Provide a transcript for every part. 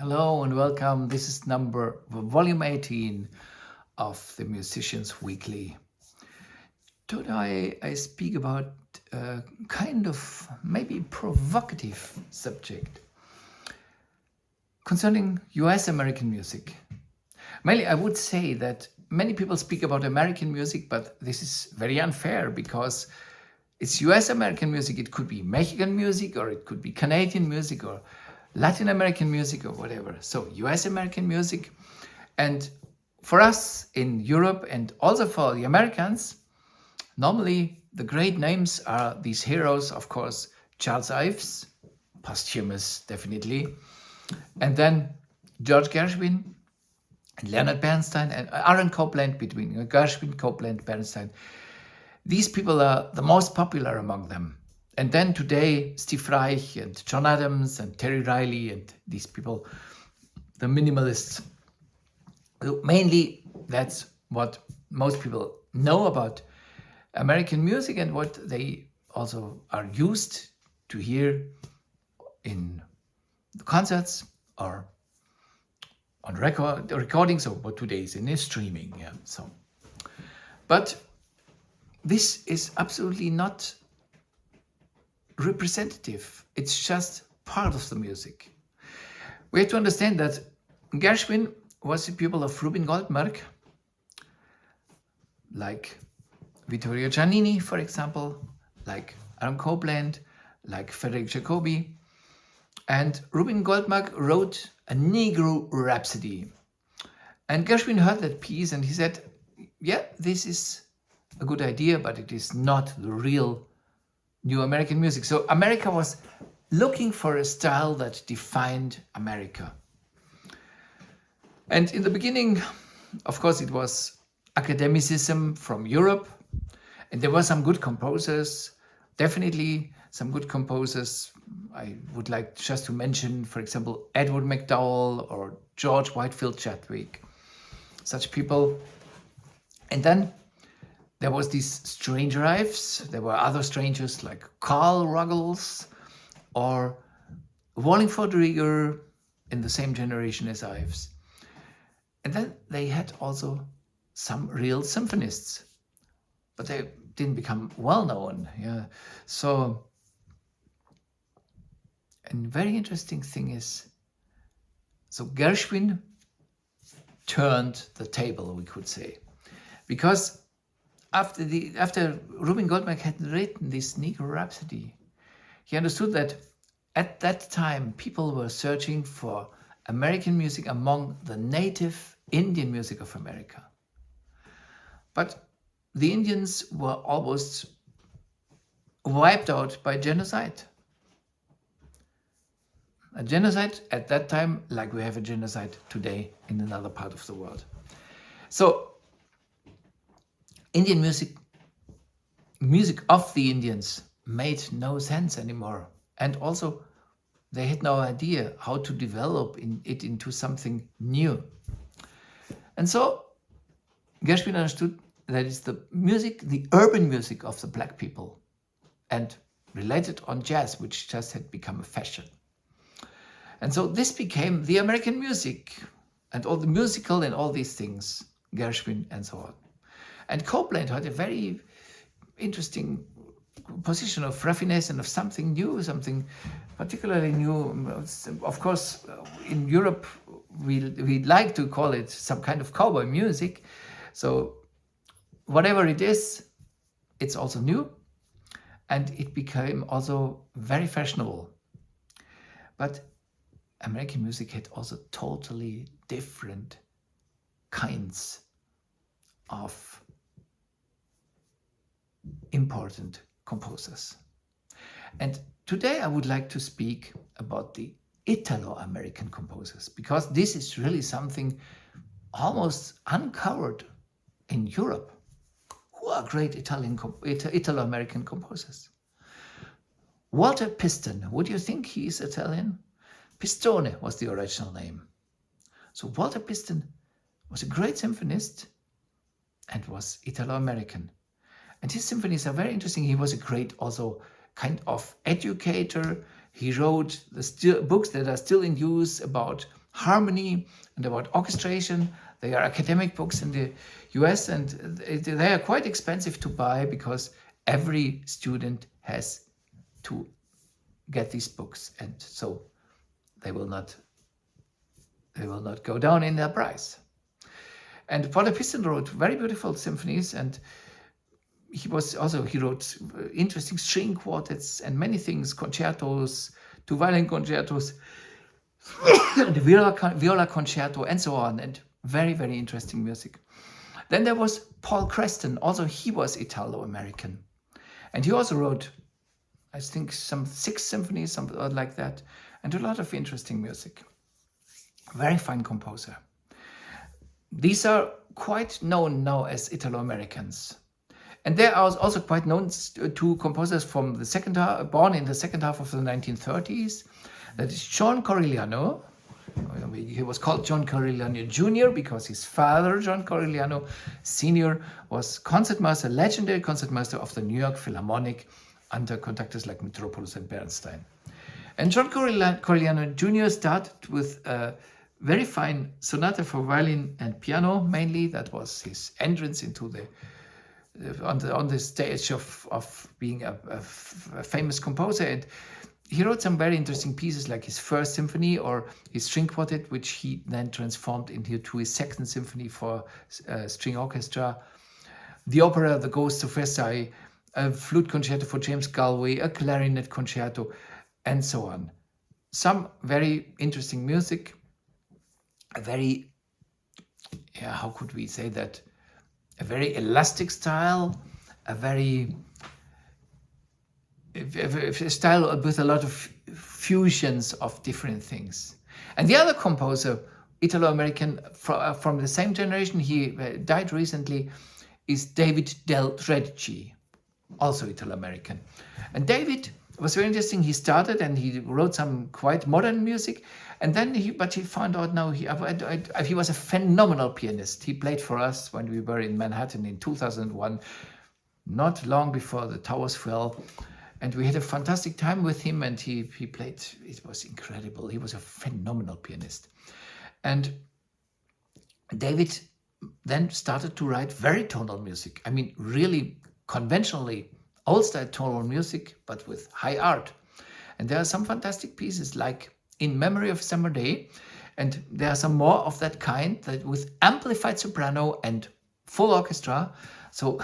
Hello and welcome. This is volume 18 of the Musicians Weekly. Today I speak about a kind of maybe provocative subject concerning US-American music. Mainly I would say that many people speak about American music, but this is very unfair because it's US-American music. It could be Mexican music, or it could be Canadian music, or Latin American music, or whatever. So US-American music. And for us in Europe, and also for the Americans, normally the great names are these heroes, of course, Charles Ives, posthumous, definitely. And then George Gershwin, and Leonard Bernstein, and Aaron Copland, between Gershwin, Copland, Bernstein. These people are the most popular among them. And then today, Steve Reich and John Adams and Terry Riley and these people, the minimalists. Mainly, that's what most people know about American music and what they also are used to hear in concerts or on recordings, or what today is in streaming. Yeah. So, but this is absolutely not representative. It's just part of the music. We have to understand that Gershwin was a pupil of Rubin Goldberg, like Vittorio Giannini, for example, like Aaron Copland, like Frederick Jacobi. And Rubin Goldberg wrote a Negro Rhapsody. And Gershwin heard that piece and he said, yeah, this is a good idea, but it is not the real new American music. So America was looking for a style that defined America. And in the beginning, of course, it was academicism from Europe. And there were some good composers, definitely some good composers. I would like just to mention, for example, Edward MacDowell or George Whitefield Chadwick, such people. And then there was these stranger Ives. There were other strangers like Carl Ruggles or Wallingford Rieger in the same generation as Ives. And then they had also some real symphonists, but they didn't become well known. Yeah. So, a very interesting thing is, so Gershwin turned the table, we could say, because after Rubin Goldberg had written this Negro Rhapsody, he understood that at that time people were searching for American music among the native Indian music of America. But the Indians were almost wiped out by genocide. A genocide at that time, like we have a genocide today in another part of the world. So Indian music of the Indians made no sense anymore. And also they had no idea how to develop it into something new. And so Gershwin understood that it's the music, the urban music of the black people, and related on jazz, which just had become a fashion. And so this became the American music and all the musical and all these things, Gershwin and so on. And Copland had a very interesting position of raffinesse and of something new, something particularly new. Of course, in Europe, we like to call it some kind of cowboy music. So whatever it is, it's also new. And it became also very fashionable. But American music had also totally different kinds of important composers. And today I would like to speak about the Italo-American composers, because this is really something almost uncovered in Europe. Who are great Italo-American composers? Walter Piston, would you think he is Italian? Pistone was the original name. So Walter Piston was a great symphonist and was Italo-American. And his symphonies are very interesting. He was a great also kind of educator. He wrote books that are still in use about harmony and about orchestration. They are academic books in the US, and they are quite expensive to buy because every student has to get these books, and so they will not go down in their price. And Paul Piston wrote very beautiful symphonies, and he wrote interesting string quartets and many things, concertos, two violin concertos, the viola concerto, and so on, and very, very interesting music. Then there was Paul Creston. Also, he was Italo-American, and he also wrote, I think, some 6 symphonies, something like that, and a lot of interesting music. Very fine composer. These are quite known now as Italo-Americans. And they are also quite known to composers from the second half, born in the second half of the 1930s. That is John Corigliano. He was called John Corigliano Jr. because his father, John Corigliano Sr., was concertmaster, legendary concertmaster of the New York Philharmonic under conductors like Mitropoulos and Bernstein. And John Corigliano Jr. started with a very fine sonata for violin and piano, mainly. That was his entrance into the on the stage of being a famous composer. And he wrote some very interesting pieces, like his first symphony or his string quartet, which he then transformed into his second symphony for string orchestra, the opera The Ghost of Versailles, a flute concerto for James Galway, a clarinet concerto, and so on. Some very interesting music, a very, how could we say that, a very elastic style, a style with a lot of fusions of different things. And the other composer, Italo-American from the same generation, he died recently, is David del Tredici, also Italo-American. And David was very interesting. He started and he wrote some quite modern music, and then he found out now he was a phenomenal pianist. He played for us when we were in Manhattan in 2001, not long before the towers fell. And we had a fantastic time with him, and he played, it was incredible. He was a phenomenal pianist. And David then started to write very tonal music. I mean, really conventionally old-style tonal music, but with high art. And there are some fantastic pieces, like In Memory of Summer Day, and there are some more of that kind, that with amplified soprano and full orchestra. So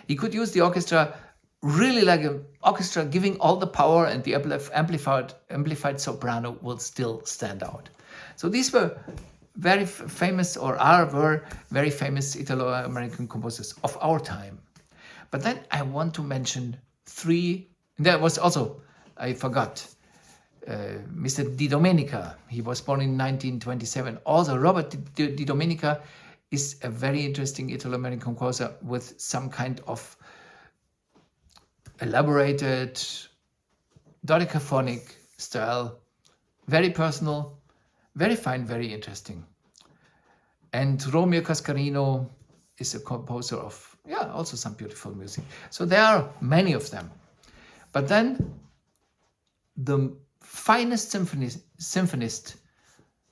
he could use the orchestra really like an orchestra, giving all the power, and the amplified soprano will still stand out. So these were very famous, were very famous Italo-American composers of our time. But then I want to mention 3. There was also, I forgot, Mr. DiDomenica. He was born in 1927. Also, Robert DiDomenica is a very interesting Italo-American composer with some kind of elaborated dodecaphonic style, very personal, very fine, very interesting. And Romeo Cascarino is a composer of, also some beautiful music. So there are many of them. But then the finest symphonist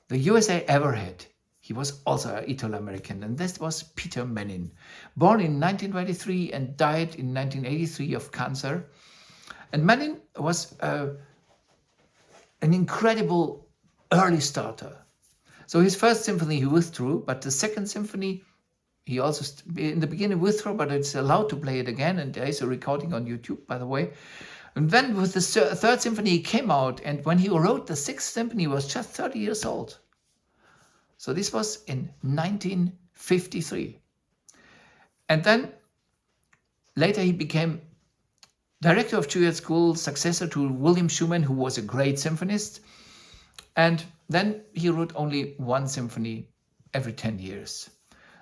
the USA ever had, he was also an Italo-American, and this was Peter Mennin, born in 1923 and died in 1983 of cancer. And Mennin was an incredible early starter. So his first symphony he withdrew, but the second symphony he also in the beginning withdrew, but it's allowed to play it again, and there is a recording on YouTube, by the way. And then with the third symphony he came out, and when he wrote the sixth symphony he was just 30 years old. So this was in 1953. And then later he became director of Juilliard School, successor to William Schumann, who was a great symphonist. And then he wrote only one symphony every 10 years.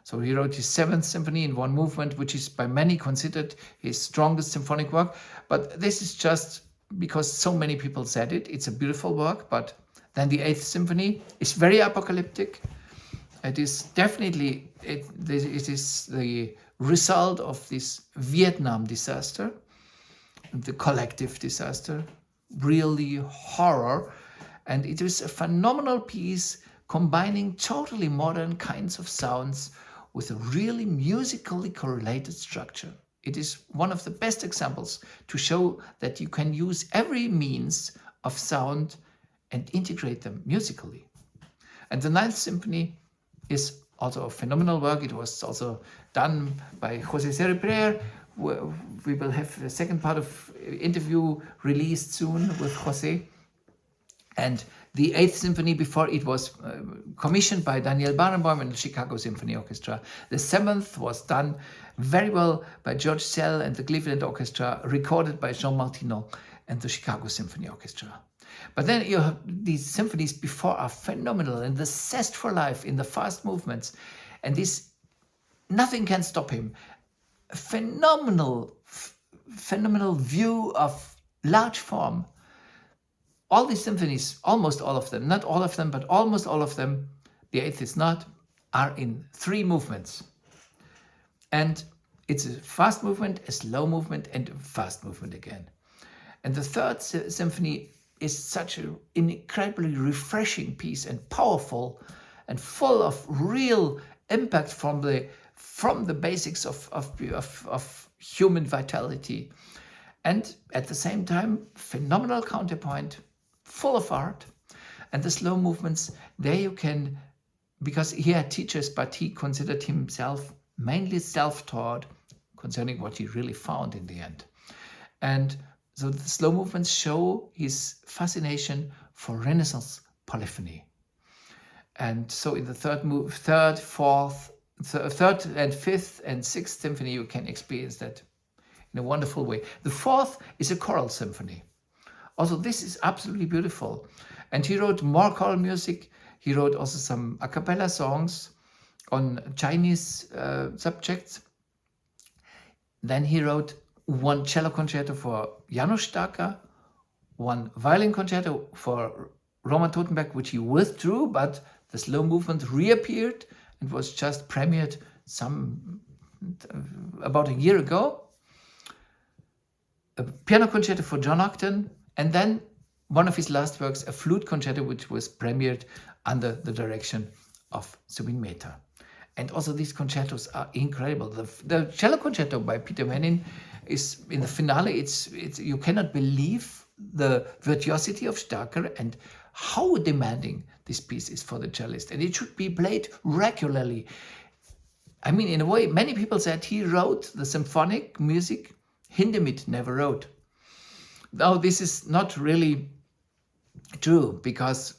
So he wrote his 7th symphony in one movement, which is by many considered his strongest symphonic work. But this is just because so many people said it. It's a beautiful work, but then the 8th symphony is very apocalyptic. It is definitely, it is the result of this Vietnam disaster, the collective disaster, really horror. And it is a phenomenal piece combining totally modern kinds of sounds with a really musically correlated structure. It is one of the best examples to show that you can use every means of sound and integrate them musically. And the Ninth Symphony is also a phenomenal work. It was also done by José Cerebrer. We will have the second part of interview released soon with José. And the Eighth Symphony, before it was commissioned by Daniel Barenboim and the Chicago Symphony Orchestra. The Seventh was done very well by George Szell and the Cleveland Orchestra, recorded by Jean Martineau and the Chicago Symphony Orchestra. But then you have these symphonies before are phenomenal, and the zest for life in the fast movements, and this, nothing can stop him. A phenomenal view of large form. All these symphonies, almost all of them, not all of them, but almost all of them, the Eighth is not, are in 3 movements. And it's a fast movement, a slow movement, and a fast movement again. And the Third Symphony is such an incredibly refreshing piece and powerful and full of real impact from the basics of human vitality. And at the same time, phenomenal counterpoint, full of art. And the slow movements, there you can, because he had teachers, but he considered himself mainly self-taught concerning what he really found in the end. And so the slow movements show his fascination for Renaissance polyphony. And so in the third and fifth and sixth symphony, you can experience that in a wonderful way. The fourth is a choral symphony. Also, this is absolutely beautiful. And he wrote more choral music. He wrote also some a cappella songs on Chinese subjects. Then he wrote 1 cello concerto for Janusz Starker, 1 violin concerto for Roman Totenberg, which he withdrew, but the slow movement reappeared and was just premiered about a year ago. A piano concerto for John Octon, and then one of his last works, a flute concerto, which was premiered under the direction of Zubin Mehta. And also these concertos are incredible. The cello concerto by Peter Mennin is in the finale. It's you cannot believe the virtuosity of Starker and how demanding this piece is for the cellist. And it should be played regularly. I mean, in a way, many people said he wrote the symphonic music Hindemith never wrote. Now, this is not really true because,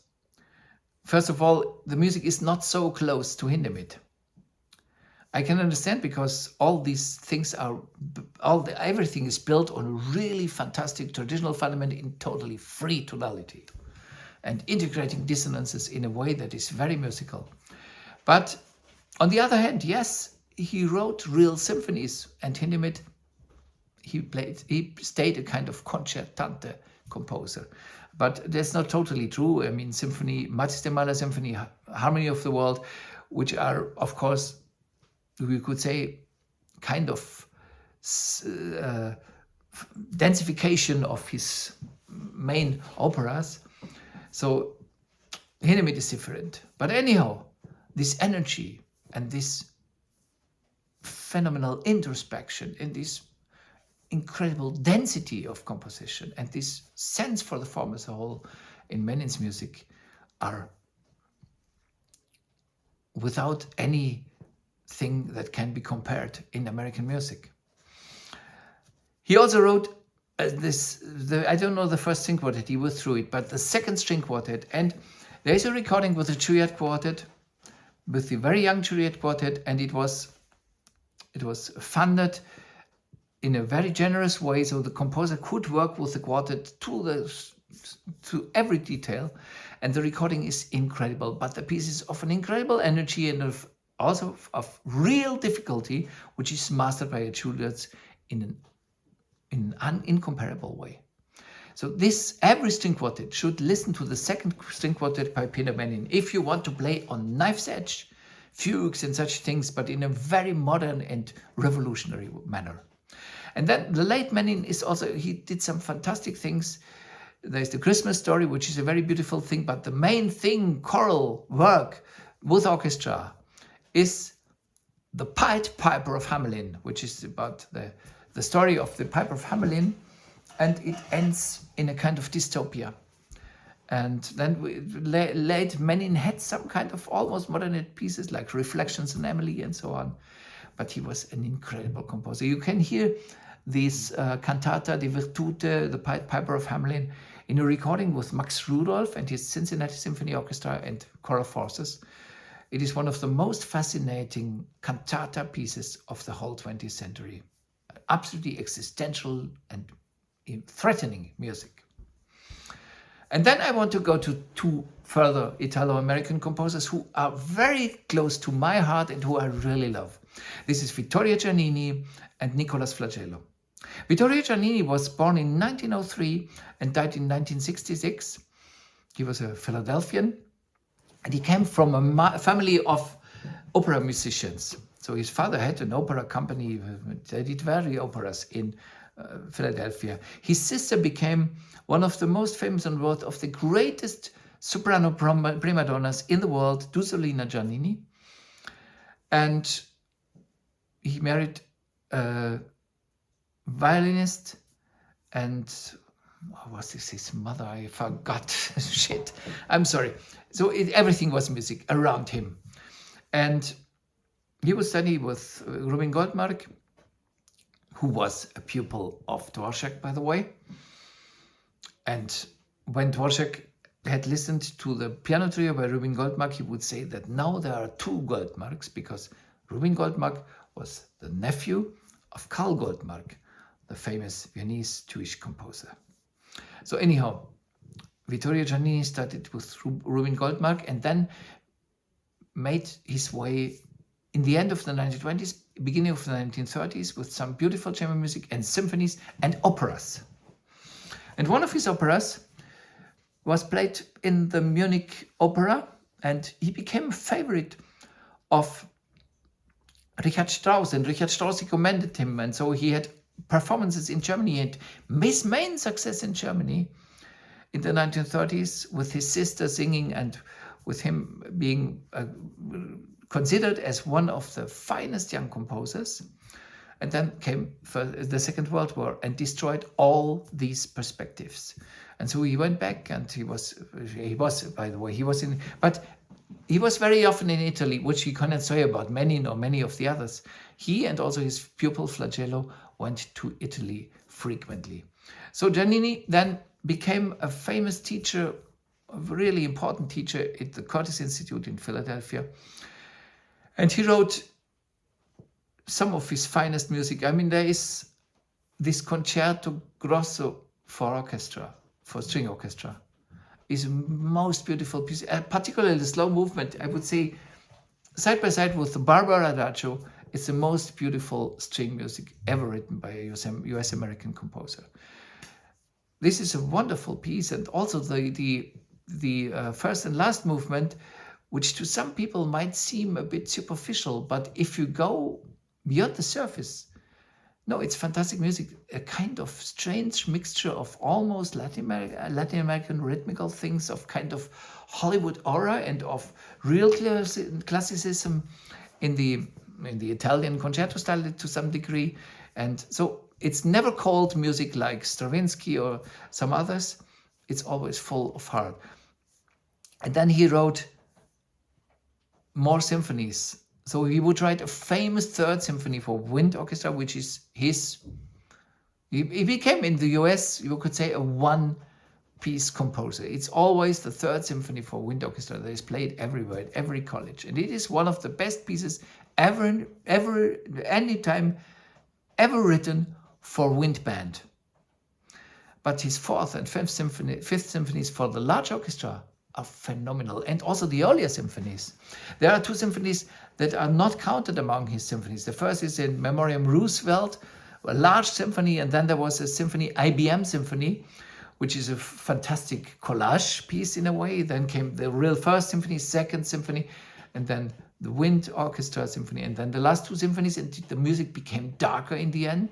first of all, the music is not so close to Hindemith. I can understand because all these things everything is built on a really fantastic traditional fundament in totally free tonality and integrating dissonances in a way that is very musical. But on the other hand, yes, he wrote real symphonies, and Hindemith, he stayed a kind of concertante composer. But that's not totally true. I mean, symphony, Matisse de Mahler symphony, Harmony of the World, which are, of course, we could say, kind of densification of his main operas. So Hindemith is different. But anyhow, this energy and this phenomenal introspection and this incredible density of composition and this sense for the form as a whole in Mennin's music are without anything that can be compared in American music. He also wrote I don't know the first string quartet, he withdrew it, but the second string quartet, and there is a recording with the Juilliard Quartet, with the very young Juilliard Quartet, and it was funded in a very generous way, so the composer could work with the quartet to every detail, and the recording is incredible. But the piece is of an incredible energy and also of real difficulty, which is mastered by a Juilliard in an incomparable way. So every string quartet should listen to the second string quartet by Peter Mennin if you want to play on knife's edge, fugues and such things, but in a very modern and revolutionary manner. And then the late Mennin he did some fantastic things. There's the Christmas story, which is a very beautiful thing, but the main thing, choral work with orchestra, is the Pied Piper of Hamelin, which is about the story of the Piper of Hamelin, and it ends in a kind of dystopia. And then late Mennin had some kind of almost modern pieces like Reflections on Emily and so on. But he was an incredible composer. You can hear this cantata, Die Virtute, the Pied Piper of Hamelin, in a recording with Max Rudolph and his Cincinnati Symphony Orchestra and choral forces. It is one of the most fascinating cantata pieces of the whole 20th century. Absolutely existential and threatening music. And then I want to go to two further Italo-American composers who are very close to my heart and who I really love. This is Vittorio Giannini and Nicolas Flagello. Vittorio Giannini was born in 1903 and died in 1966. He was a Philadelphian, and he came from a family of opera musicians. So his father had an opera company. They did very operas in Philadelphia. His sister became one of the most famous in the world of the greatest soprano prima donnas in the world, Dusolina Giannini. And he married a violinist, and what was this, his mother? I forgot. Shit. I'm sorry. So everything was music around him. And he was studying with Rubin Goldmark, who was a pupil of Dvorak, by the way. And when Dvorak had listened to the piano trio by Rubin Goldmark, he would say that now there are two Goldmarks, because Rubin Goldmark was the nephew of Karl Goldmark, the famous Viennese Jewish composer. So anyhow, Vittorio Giannini started with Rubin Goldmark and then made his way in the end of the 1920s, beginning of the 1930s, with some beautiful chamber music and symphonies and operas. And one of his operas was played in the Munich Opera, and he became a favorite of Richard Strauss, and Richard Strauss recommended him, and so he had performances in Germany, and his main success in Germany in the 1930s with his sister singing and with him being considered as one of the finest young composers. And then came the Second World War and destroyed all these perspectives. And so he went back, and he was, by the way, he was very often in Italy, which he cannot say about Mennin or many of the others. He and also his pupil Flagello went to Italy frequently. So Giannini then became a famous teacher, a really important teacher at the Curtis Institute in Philadelphia. And he wrote some of his finest music. I mean, there is this Concerto Grosso for orchestra, for string orchestra, is the most beautiful piece, particularly the slow movement. I would say, side by side with the Barbara Adagio, it's the most beautiful string music ever written by a US American composer. This is a wonderful piece, and also the first and last movement, which to some people might seem a bit superficial, but if you go beyond the surface, no, it's fantastic music, a kind of strange mixture of almost Latin American rhythmical things, of kind of Hollywood aura and of real classicism in the Italian concerto style to some degree. And so it's never called music like Stravinsky or some others. It's always full of heart. And then he wrote more symphonies. So he would write a famous third symphony for wind orchestra, which is his. He became in the US, you could say, a one-piece composer. It's always the third symphony for wind orchestra that is played everywhere, at every college. And it is one of the best pieces ever written for wind band. But his fourth and fifth symphonies for the large orchestra are phenomenal, and also the earlier symphonies. There are two symphonies that are not counted among his symphonies. The first is in Memoriam Roosevelt, a large symphony, and then there was a symphony, IBM Symphony, which is a fantastic collage piece in a way. Then came the real first symphony, second symphony, and then the wind orchestra symphony, and then the last two symphonies, and the music became darker in the end.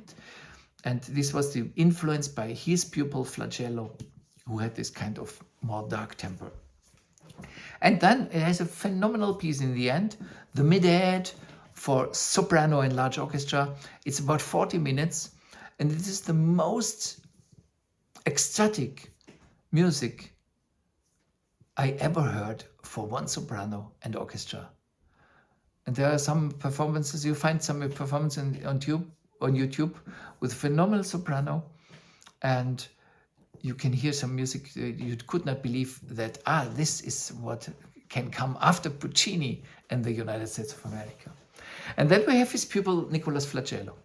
And this was the influence by his pupil Flagello, who had this kind of more dark temper. And then it has a phenomenal piece in the end, the mid-aid for soprano and large orchestra. It's about 40 minutes, and this is the most ecstatic music I ever heard for one soprano and orchestra. And there are some performances, you find some performance on YouTube with phenomenal soprano, and you can hear some music you could not believe that, this is what can come after Puccini in the United States of America. And then we have his pupil, Nicolas Flagello.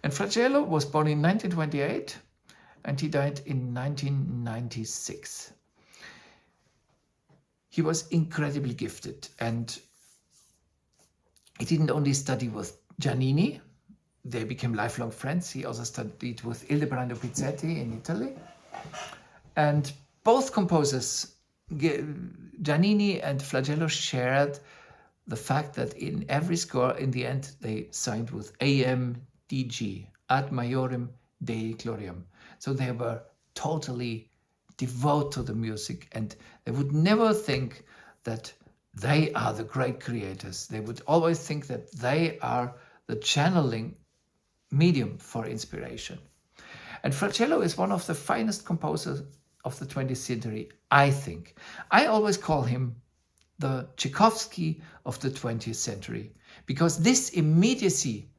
And Flagello was born in 1928 and he died in 1996. He was incredibly gifted, and he didn't only study with Giannini, they became lifelong friends. He also studied with Ildebrando Pizzetti in Italy. And both composers, Giannini and Flagello, shared the fact that in every score, in the end, they signed with AMDG, Ad Majorem Dei Gloriam. So they were totally devoted to the music, and they would never think that they are the great creators. They would always think that they are the channeling medium for inspiration. And Flagello is one of the finest composers of the 20th century, I think. I always call him the Tchaikovsky of the 20th century, because this immediacy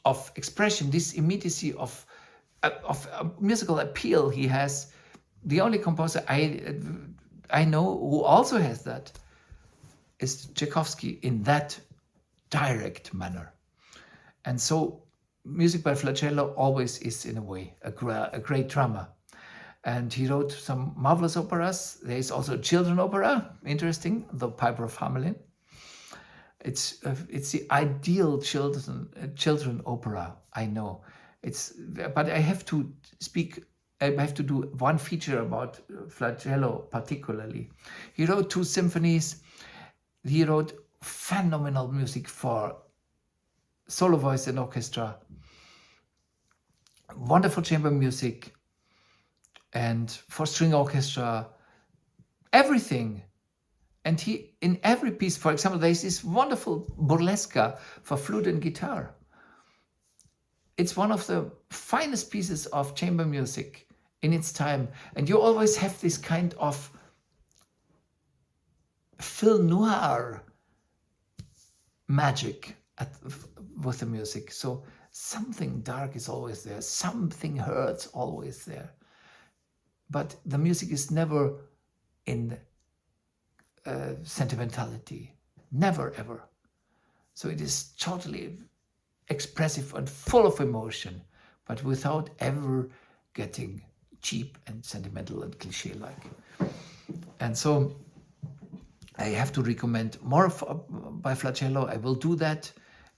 of expression, this immediacy of musical appeal he has, the only composer I know who also has that is Tchaikovsky in that direct manner. And so music by Flagello always is, in a way, a great drama. And he wrote some marvelous operas. There is also a children opera, interesting, The Piper of Hamelin. It's the ideal children opera, I know. But I have to do one feature about Flagello particularly. He wrote 2 symphonies. He wrote phenomenal music for solo voice and orchestra, wonderful chamber music, and for string orchestra, everything. And he, in every piece, for example, there's this wonderful burlesca for flute and guitar. It's one of the finest pieces of chamber music in its time. And you always have this kind of film noir magic with the music. So something dark is always there, something hurts always there. But the music is never in sentimentality, never ever. So it is totally expressive and full of emotion, but without ever getting cheap and sentimental and cliche-like. And so I have to recommend more by Flagello. I will do that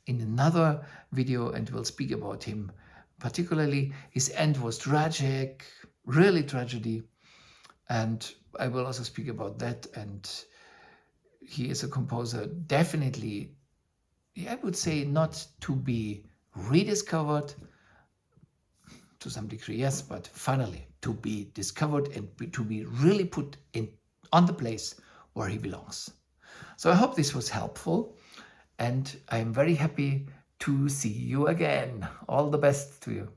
in another video and will speak about him. Particularly, his end was tragic, really tragedy. And I will also speak about that. And he is a composer definitely, I would say, not to be rediscovered, to some degree, yes, but finally to be discovered and to be really put on the place where he belongs. So I hope this was helpful, and I'm very happy to see you again. All the best to you.